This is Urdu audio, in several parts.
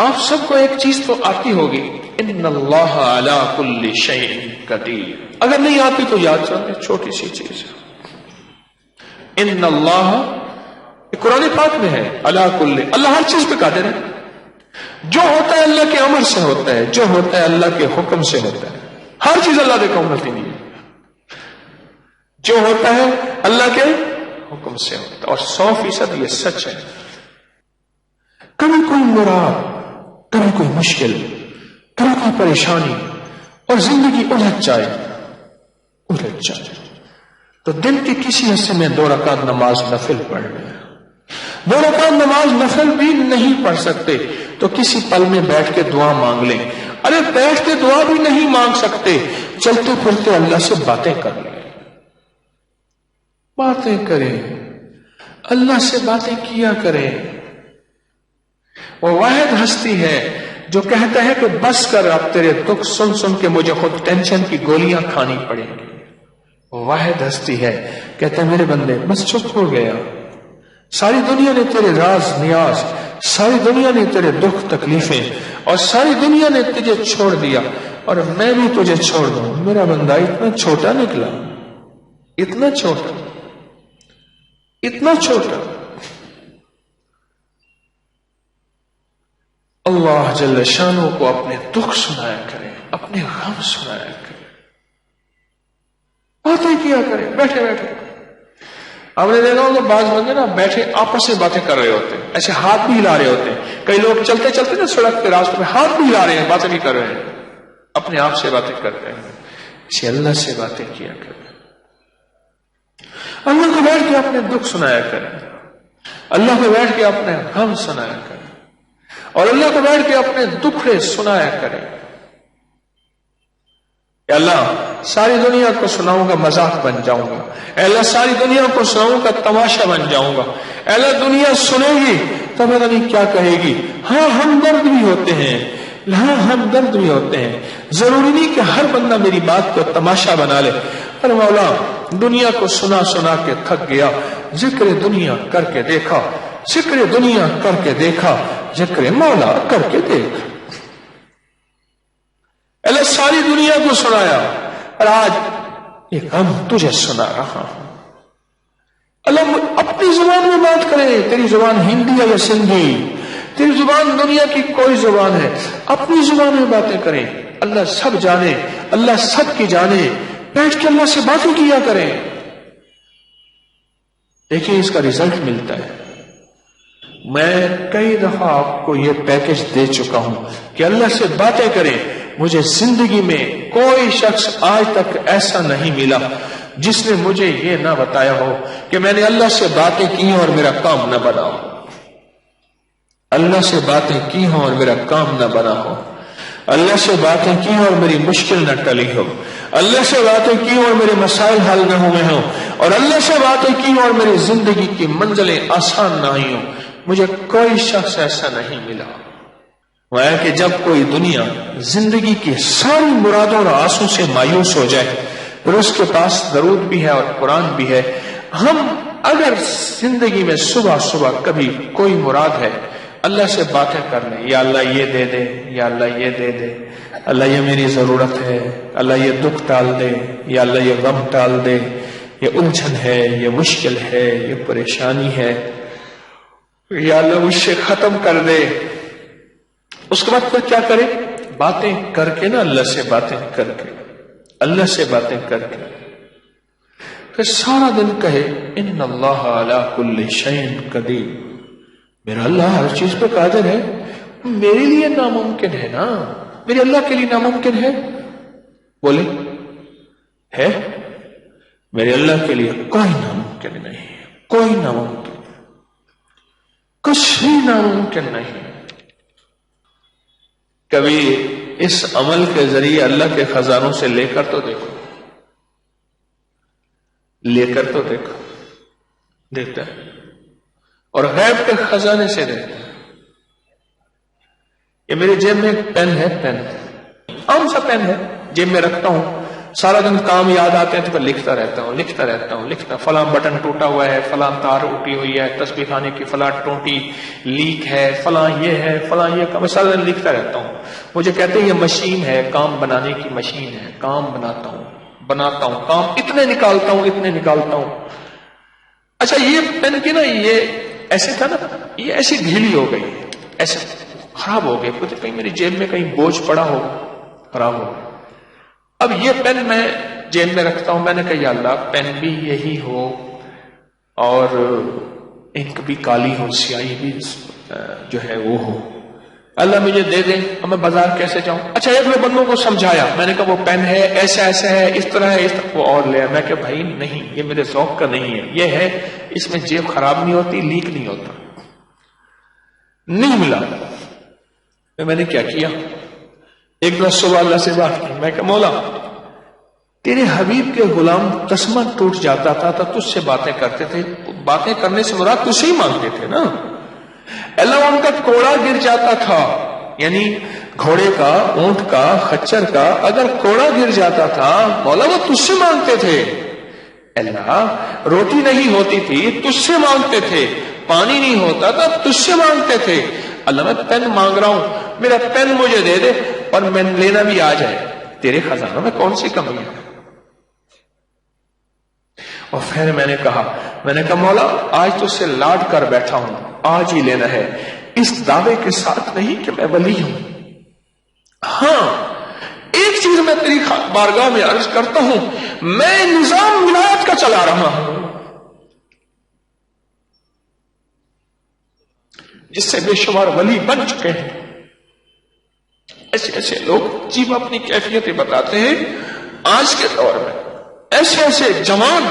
آپ سب کو ایک چیز تو آتی ہوگی، ان اللہ علی کل شیء قدیر. اگر نہیں آتی تو یاد رکھیں، چھوٹی سی چیز ہے. ان اللہ قرآن پاک میں ہے، علی کل، اللہ ہر چیز پہ قادر ہے. جو ہوتا ہے اللہ کے امر سے ہوتا ہے، جو ہوتا ہے اللہ کے حکم سے ہوتا ہے. ہر چیز اللہ کے قوم نہیں ہے، جو ہوتا ہے اللہ کے حکم سے ہوتا ہے. اور 100% یہ سچ ہے. کبھی کوئی مراد، کبھی کوئی مشکل، کبھی کوئی پریشانی اور زندگی الجھ جائے تو دن کے کسی حصے میں 2 رکعت نماز نفل پڑھ لیں. 2 رکعت نماز نفل بھی نہیں پڑھ سکتے تو کسی پل میں بیٹھ کے دعا مانگ لیں. ارے بیٹھ کے دعا بھی نہیں مانگ سکتے، چلتے پھرتے اللہ سے باتیں کر لیں. باتیں کریں، اللہ سے باتیں کیا کریں. وہ واحد ہستی ہے جو کہتا ہے کہ بس کر، اب تیرے دکھ سن سن کے مجھے خود ٹینشن کی گولیاں کھانی پڑیں گی. وہ واحد ہستی ہے کہتا ہے میرے بندے بس چپ ہو گیا. ساری دنیا نے تیرے راز نیاز، ساری دنیا نے تیرے دکھ تکلیفیں اور ساری دنیا نے تجھے چھوڑ دیا اور میں بھی تجھے چھوڑ دوں. میرا بندہ اتنا چھوٹا نکلا، اتنا چھوٹا، اتنا چھوٹا. اللہ جل شانہ کو اپنے دکھ سنایا کریں، اپنے غم سنایا کریں، باتیں کیا کریں بیٹھے بیٹھے. آپ نے دیکھا ہوگا بعض بندے نا بیٹھے آپس میں باتیں کر رہے ہوتے ہیں، ایسے ہاتھ بھی ہلا رہے ہوتے ہیں. کئی لوگ چلتے چلتے نا سڑک پہ راستے میں ہاتھ بھی ہلا رہے ہیں، باتیں بھی کر رہے ہیں، اپنے آپ سے باتیں کر رہے ہیں. اسے اللہ سے باتیں کیا کریں. اللہ کو بیٹھ کے اپنے دکھ سنایا کریں، اللہ کو بیٹھ کے اپنے غم سنایا کریں اور اللہ کو بیٹھ کے اپنے دکھڑے سنایا کریں. اے اللہ ساری دنیا کو سناؤں گا مذاق بن جاؤں گا، اے اللہ ساری دنیا کو سناؤں گا تماشا بن جاؤں گا، اے اللہ دنیا سنے گی تو پتہ نہیں کیا کہے گی. ہاں ہمدرد بھی ہوتے ہیں، ہاں ہمدرد بھی ہوتے ہیں. ضروری نہیں کہ ہر بندہ میری بات کو تماشا بنا لے. پر مولا دنیا کو سنا سنا کے تھک گیا، ذکر دنیا کر کے دیکھا، ذکر دنیا کر کے دیکھا، ذکر مولا کر کے دیکھا. اللہ ساری دنیا کو سنایا اور آج ایک غم تجھے سنا رہا ہوں. اللہ اپنی زبان میں بات کرے، تیری زبان ہندی ہے یا سندھی، تیری زبان دنیا کی کوئی زبان ہے، اپنی زبان میں باتیں کریں. اللہ سب جانے، اللہ سب کی جانے. بیٹھ کے اللہ سے باتیں کیا کریں. دیکھیں اس کا رزلٹ ملتا ہے. میں کئی دفعہ آپ کو یہ پیکج دے چکا ہوں کہ اللہ سے باتیں کریں. مجھے زندگی میں کوئی شخص آج تک ایسا نہیں ملا جس نے مجھے یہ نہ بتایا ہو کہ میں نے اللہ سے باتیں کی اور میرا کام نہ بنا ہو. اللہ سے باتیں کی ہوں اور میرا کام نہ بنا ہو. اللہ سے باتیں کی اور میری مشکل نہ ٹلی ہو. اللہ سے باتیں کی اور میرے مسائل حل نہ ہوئے ہوں. اور اللہ سے باتیں کی اور میری زندگی کی منزلیں آسان نہ ہوئی ہوں. مجھے کوئی شخص ایسا نہیں ملا. وہ ہے کہ جب کوئی دنیا زندگی کی ساری مرادوں اور آسوں سے مایوس ہو جائے پھر اس کے پاس درود بھی ہے اور قرآن بھی ہے. ہم اگر زندگی میں صبح صبح کبھی کوئی مراد ہے اللہ سے باتیں کر لیں، یا اللہ یہ دے دے، یا اللہ یہ دے دے، اللہ یہ میری ضرورت ہے، اللہ یہ دکھ ٹال دے، یا اللہ یہ غم ٹال دے، یہ الجھن ہے، یہ مشکل ہے، یہ پریشانی ہے، یا اللہ مجھ سے ختم کر دے. اس کے بعد پھر کیا کرے؟ باتیں کر کے نا، اللہ سے باتیں کر کے، اللہ سے باتیں کر کے پھر سارا دن کہے ان اللہ علی کل شیء قدیر. میرا اللہ ہر چیز پہ قادر ہے. میرے لیے ناممکن ہے نا، میرے اللہ کے لیے ناممکن ہے؟ بولے ہے؟ میرے اللہ کے لیے کوئی ناممکن نہیں، کوئی ناممکن، کچھ بھی ناممکن نہیں. کبھی اس عمل کے ذریعے اللہ کے خزانوں سے لے کر تو دیکھو، لے کر تو دیکھو، دیکھتا ہے. اور غیب کے خزانے سے دیکھتا ہے. یہ میرے جیب میں ایک پین ہے، پین عام سا پین ہے، جیب میں رکھتا ہوں. سارا دن کام یاد آتے ہیں تو پھر لکھتا رہتا ہوں فلاں بٹن ٹوٹا ہوا ہے، فلاں تار اٹھی ہوئی ہے، تسبیح خانے کی فلاں ٹوٹی لیک ہے، فلاں یہ کام، سارا دن لکھتا رہتا ہوں۔ مجھے کہتے ہیں یہ مشین ہے، کام بنانے کی مشین ہے، کام بناتا ہوں کام اتنے نکالتا ہوں۔ اچھا یہ پین کی نا یہ ایسے تھا نا، یہ ایسی ڈھیلی ہو گئی، ایسے خراب ہو گئی، کہیں میری جیب میں کہیں بوجھ پڑا ہو، خراب ہو گئی۔ اب یہ پین میں جیب میں رکھتا ہوں، میں نے کہا یا اللہ پین بھی یہی ہو اور انک بھی کالی ہو، سیاہی بھی جو ہے وہ ہو، اللہ مجھے دے دے، اب میں بازار کیسے جاؤں؟ اچھا ایک دو بندوں کو سمجھایا، میں نے کہا وہ پین ہے ایسا ہے، اس طرح ہے، اس طرح، وہ اور لے، میں کہ بھائی نہیں، یہ میرے ذوق کا نہیں ہے، یہ ہے اس میں جیب خراب نہیں ہوتی، لیک نہیں ہوتا، نہیں ملا۔ میں نے کیا کیا، ایک دن صبح اللہ سے بات کی، میں کہ مولا تیرے حبیب کے غلام تسمہ ٹوٹ جاتا تھا تو تجھ سے باتیں کرتے تھے، باتیں کرنے سے مراد تجھ سے ہی مانگتے تھے نا، اللہ ان کا کوڑا گر جاتا تھا، یعنی گھوڑے کا، اونٹ کا، خچر کا اگر کوڑا گر جاتا تھا مولا وہ تجھ سے مانگتے تھے، اللہ روٹی نہیں ہوتی تھی تجھ سے مانگتے تھے، پانی نہیں ہوتا تھا تجھ سے مانگتے تھے، اللہ میں پین مانگ رہا ہوں، میرا پین مجھے دے دے اور میں لینا بھی آ جائے، تیرے خزانوں میں کون سی کمی ہے؟ اور پھر میں نے کہا مولا آج تو سے لاڈ کر بیٹھا ہوں، آج ہی لینا ہے، اس دعوے کے ساتھ نہیں کہ میں ولی ہوں، ہاں ایک چیز میں تیری بارگاہ میں عرض کرتا ہوں، میں نظام ولایت کا چلا رہا ہوں جس سے بے شمار ولی بن چکے ہیں۔ ایسے لوگ جیب اپنی کیفیتیں بتاتے ہیں آج کے دور میں، ایسے جوان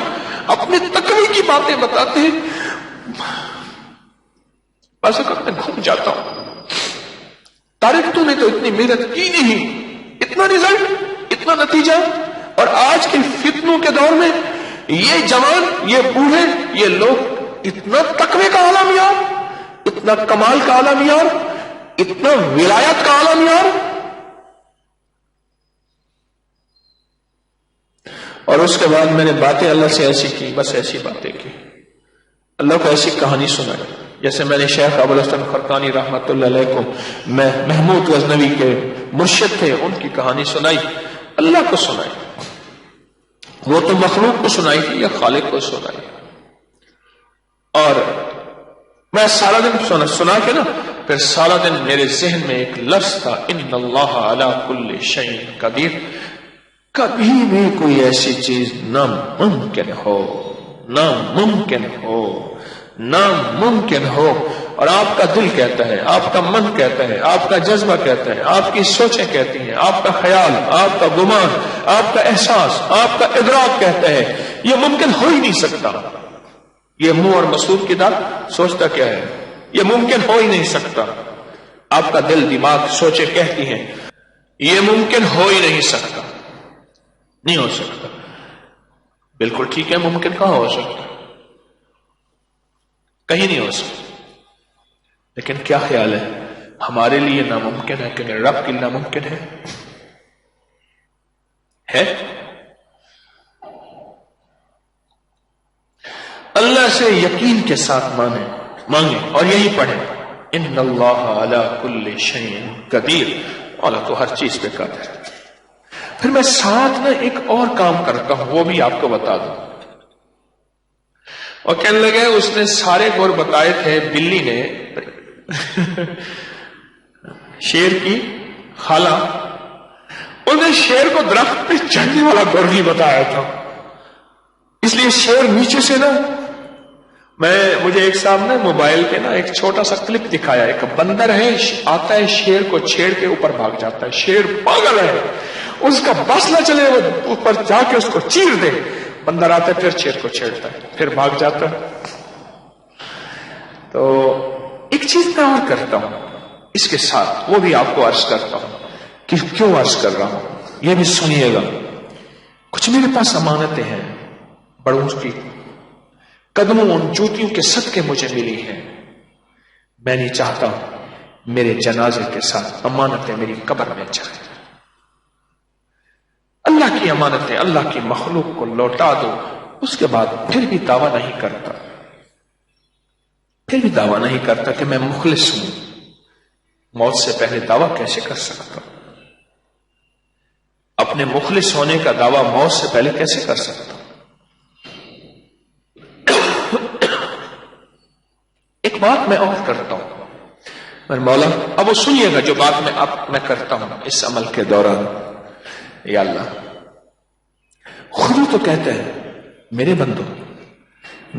اپنے تقوی کی باتیں بتاتے ہیں، بس میں گھوم جاتا ہوں، طارق تو نے تو اتنی محنت کی نہیں، اتنا رزلٹ، اتنا نتیجہ، اور آج کے فتنوں کے دور میں یہ جوان، یہ بوڑھے، یہ لوگ اتنا تقوی کا اعلی معیار، اتنا کمال کا اعلی معیار، اتنا ولایت کا اعلی معیار۔ اور اس کے بعد میں نے باتیں اللہ سے ایسی کی، بس ایسی باتیں کی، اللہ کو ایسی کہانی سنائی، جیسے میں نے شیخ ابو الحسن خرقانی رحمت اللہ علیہ کو، میں محمود غزنوی کے مرشد تھے، ان کی کہانی سنائی، اللہ کو سنائی، وہ تو مخلوق کو سنائی تھی یا خالق کو سنائی، اور میں سارا دن سنا کے نا، پھر سارا دن میرے ذہن میں ایک لفظ تھا، ان اللہ علی کل شیء قدیر، کبھی بھی کوئی ایسی چیز ناممکن ہو، اور آپ کا دل کہتا ہے، آپ کا من کہتا ہے، آپ کا جذبہ کہتا ہے، آپ کی سوچیں کہتی ہیں، آپ کا خیال، آپ کا گمان، آپ کا احساس، آپ کا ادراک کہتا ہے یہ ممکن ہو ہی نہیں سکتا، یہ منہ اور مسعود کی داد سوچتا کیا ہے، یہ ممکن ہو ہی نہیں سکتا، آپ کا دل، دماغ، سوچیں کہتی ہیں یہ ممکن ہو ہی نہیں سکتا، نہیں ہو سکتا، بالکل ٹھیک ہے، ممکن کہاں ہو سکتا، کہیں نہیں ہو سکتا، لیکن کیا خیال ہے ہمارے لیے ناممکن ہے کہ میرے رب کے لیے ناممکن ہے؟ اللہ سے یقین کے ساتھ مانگیں اور یہی پڑھیں، ان اللہ علی کل شیء قدیر، اللہ تو ہر چیز پہ قادر ہے۔ پھر میں ساتھ میں ایک اور کام کرتا ہوں، وہ بھی آپ کو بتا دوں، اور کہنے لگے اس نے سارے گور بتائے تھے، بلی نے شیر کی خالہ، انہیں شیر کو درخت پہ چڑھنے والا گور نہیں بتایا تھا، اس لیے شیر نیچے سے نا، مجھے ایک صاحب نے موبائل پہ نا ایک چھوٹا سا کلپ دکھایا، ایک بندر ہے آتا ہے شیر کو چھیڑ کے اوپر بھاگ جاتا ہے، شیر پاگل ہے، اس کا بس نہ چلے وہ اوپر جا کے اس کو چیر دے، بندر آتا ہے پھر شیر کو چھیڑتا ہے، پھر بھاگ جاتا ہے۔ تو ایک چیز میں اور کرتا ہوں اس کے ساتھ، وہ بھی آپ کو عرض کرتا ہوں کہ کیوں عرض کر رہا ہوں، یہ بھی سنیے گا، کچھ میرے پاس امانتیں ہیں بڑوں کی، قدموں ان جوتیوں کے صدقے مجھے ملی ہیں، میں نہیں چاہتا میرے جنازے کے ساتھ امانتیں میری قبر میں جائیں، اللہ کی امانتیں اللہ کی مخلوق کو لوٹا دو، اس کے بعد پھر بھی دعویٰ نہیں کرتا، کہ میں مخلص ہوں، موت سے پہلے دعویٰ کیسے کر سکتا ہوں؟ اپنے مخلص ہونے کا دعویٰ موت سے پہلے کیسے کر سکتا ہوں؟ ایک بات میں اور کرتا ہوں میرے مولا، اب وہ سنیے گا جو بات میں کرتا ہوں اس عمل کے دوران. یا اللہ، خود ہی تو کہتے ہیں میرے بندو،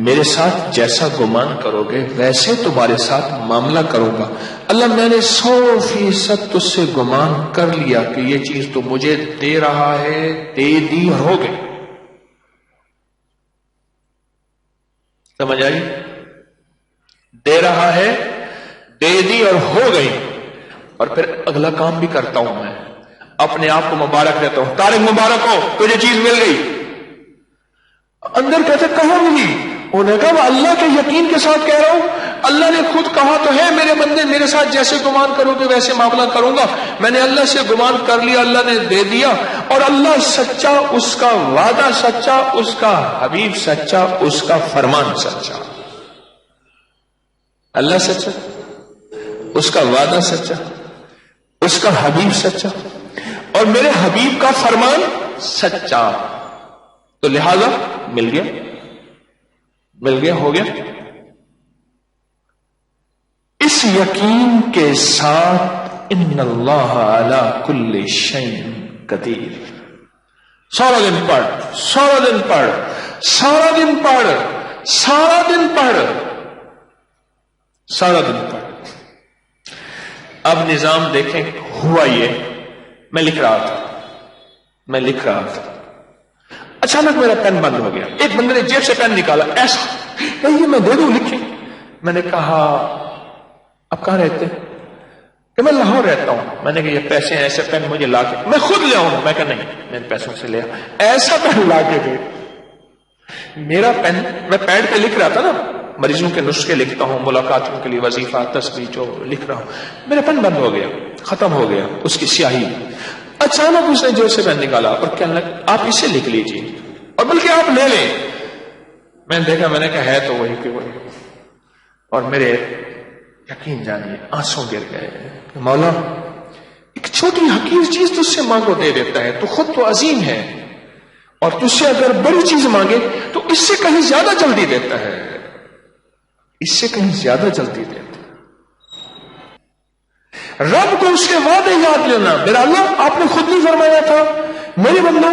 میرے ساتھ جیسا گمان کرو گے ویسے تمہارے ساتھ معاملہ کروں گا. اللہ، میں نے 100% تجھ سے گمان کر لیا کہ یہ چیز تو مجھے دے رہا ہے، دے دی اور ہو گئی. سمجھ آئی؟ دے رہا ہے، دے دی اور ہو گئی. اور پھر اگلا کام بھی کرتا ہوں، میں اپنے آپ کو مبارک دیتا ہوں، طارق مبارک ہو، تجھے چیز مل گئی. اندر کہتے کہاں ملی؟ انہوں نے کہا اللہ کے یقین کے ساتھ کہہ رہا ہوں، اللہ نے خود کہا تو ہے میرے بندے میرے ساتھ جیسے گمان کرو گے ویسے معاملہ کروں گا. میں نے اللہ سے گمان کر لیا، اللہ نے دے دیا. اور اللہ سچا، اس کا وعدہ سچا، اس کا حبیب سچا، اس کا فرمان سچا. اللہ سچا، اس کا وعدہ سچا، اس کا حبیب سچا، اور میرے حبیب کا فرمان سچا. تو لہذا مل گیا، ہو گیا. اس یقین کے ساتھ ان اللہ علی کل شیء قدیر. سارا دن پڑھ، سارا دن پڑھ، سارا دن پڑھ، سارا دن پڑھ، سارا دن پڑھ. اب نظام دیکھیں ہوا یہ، میں لکھ رہا تھا، اچانک میرا پین بند ہو گیا. ایک بندے نے جیب سے پین نکالا، ایسا کہ یہ میں دے دوں لکھیں. میں نے کہا اب کہاں رہتے؟ کہ میں لاہور رہتا ہوں. میں نے کہا یہ پیسے ہیں، ایسے پین مجھے لا کے میں خود لے آؤں. میں کہا نہیں، میں پیسوں سے لیا. ایسا پین لا کے دے. میرا پین، میں پیڈ پہ لکھ رہا تھا نا، مریضوں کے نسخے لکھتا ہوں، ملاقاتوں کے لیے وظیفہ تسبیح جو لکھ رہا ہوں، میرا پین بند ہو گیا، ختم ہو گیا اس کی سیاہی. اچانک اس نے جیب سے پین نکالا اور کہنے لگا آپ اسے لکھ لیجیے اور بلکہ آپ لے لیں. میں نے دیکھا، میں نے کہا ہے تو وہی کہ وہی. اور میرے یقین جانیے آنسوں گر گئے کہ مولا ایک چھوٹی حقیر چیز تجھ سے مانگو دے دیتا ہے، تو خود تو عظیم ہے، اور تجھ سے اگر بڑی چیز مانگے تو اس سے کہیں زیادہ جلدی دیتا ہے، اس سے کہیں زیادہ جلدی دیتا ہے. رب کو اس کے وعدے یاد لینا. میرا اللہ، آپ نے خود نہیں فرمایا تھا میرے بندو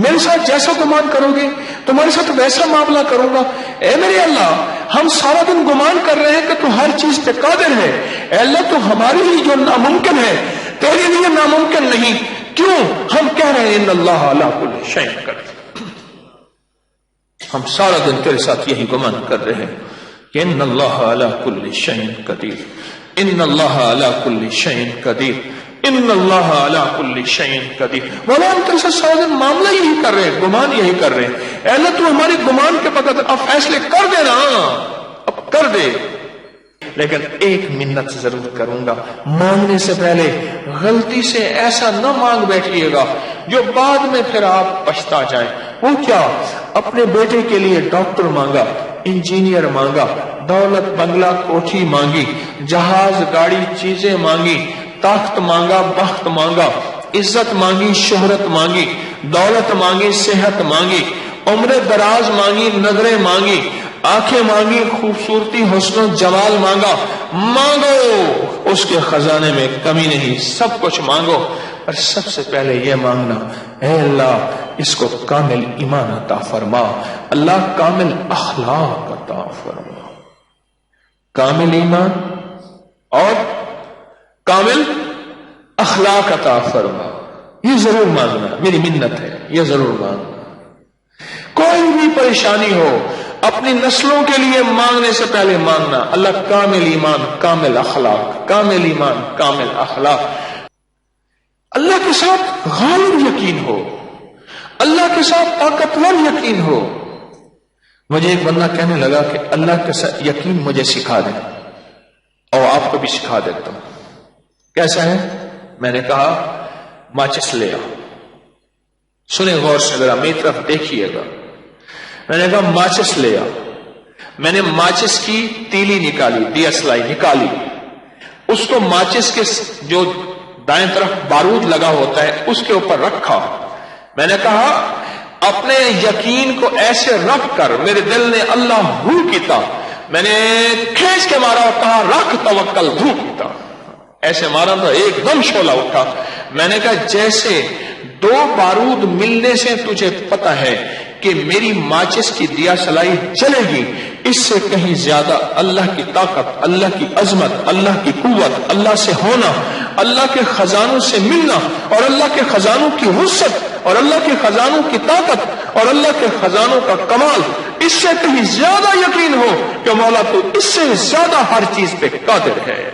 میرے ساتھ جیسا گمان کرو گے تمہارے ساتھ ویسا معاملہ کروں گا. اے میرے اللہ، ہم سارا دن گمان کر رہے ہیں کہ تو ہر چیز پہ قادر ہے. اے اللہ، تو ہمارے لیے جو ناممکن ہے تیرے لیے ناممکن نہیں. کیوں؟ ہم کہہ رہے ہیں ان اللہ علی کل شیء قدیر. ہم سارا دن تیرے ساتھ یہی گمان کر رہے ہیں کہ ان اللہ علی کل شیء قدیر، ان اللہ علی کل شیء قدیر، ان اللہ علی کل شیء قدیر. مولا ہم تیرے ساتھ سارا دن معاملہ یہی کر رہے ہیں، گمان یہی کر رہے ہیں. اے اللہ، تو ہماری گمان کے بغیر اب فیصلے کر دے نا، اب کر دے. لیکن ایک منت ضرور کروں گا، مانگنے سے پہلے غلطی سے ایسا نہ مانگ بیٹھیے گا جو بعد میں پھر آپ پچھتا جائیں. وہ کیا؟ اپنے بیٹے کے لیے ڈاکٹر مانگا، انجینئر مانگا، دولت بنگلہ کوٹھی مانگی، جہاز گاڑی چیزیں مانگی، طاقت مانگا، بخت مانگا، عزت مانگی، شہرت مانگی، دولت مانگی، صحت مانگی، عمر دراز مانگی، نظریں مانگی، آنکھیں مانگی، خوبصورتی حسن و جمال مانگا. مانگو، اس کے خزانے میں کمی نہیں، سب کچھ مانگو. اور سب سے پہلے یہ مانگنا، اے اللہ اس کو کامل ایمان عطا فرما، اللہ کامل اخلاق عطا فرما. کامل ایمان اور کامل اخلاق عطا فرما. یہ ضرور مانگنا، میری منت ہے، یہ ضرور مانگنا. کوئی بھی پریشانی ہو اپنی نسلوں کے لیے مانگنے سے پہلے مانگنا، اللہ کامل ایمان کامل اخلاق، کامل ایمان کامل اخلاق. اللہ کے ساتھ غالب یقین ہو، اللہ کے ساتھ طاقتور یقین ہو. مجھے ایک بندہ کہنے لگا کہ اللہ کے ساتھ یقین مجھے سکھا دیں، اور آپ کو بھی سکھا دیتا ہوں. کیسا ہے؟ میں نے کہا ماچس لے آؤ. سنیں غور سے ذرا میری طرف دیکھیے گا. میں نے کہا ماچس لے آ. میں نے ماچس کی تیلی نکالی, دیا سلائی نکالی, اس کو ماچس کے جو دائیں طرف بارود لگا ہوتا ہے اس کے اوپر رکھا. میں نے کہا اپنے یقین کو ایسے رکھ کر, میرے دل نے اللہ ہو کیتا, میں نے کھینچ کے مارا اور کہا رکھ توکل دھو کیتا. ایسے مارا تو ایک دم شعلہ اٹھا. میں نے کہا جیسے دو بارود ملنے سے تجھے پتہ ہے کہ میری ماچس کی دیا سلائی چلے گی, اس سے کہیں زیادہ اللہ کی طاقت, اللہ کی عظمت, اللہ کی قوت, اللہ سے ہونا, اللہ کے خزانوں سے ملنا, اور اللہ کے خزانوں کی وسعت, اور اللہ کے خزانوں کی طاقت, اور اللہ کے خزانوں کا کمال, اس سے کہیں زیادہ یقین ہو کہ مولا تو اس سے زیادہ ہر چیز پہ قادر ہے.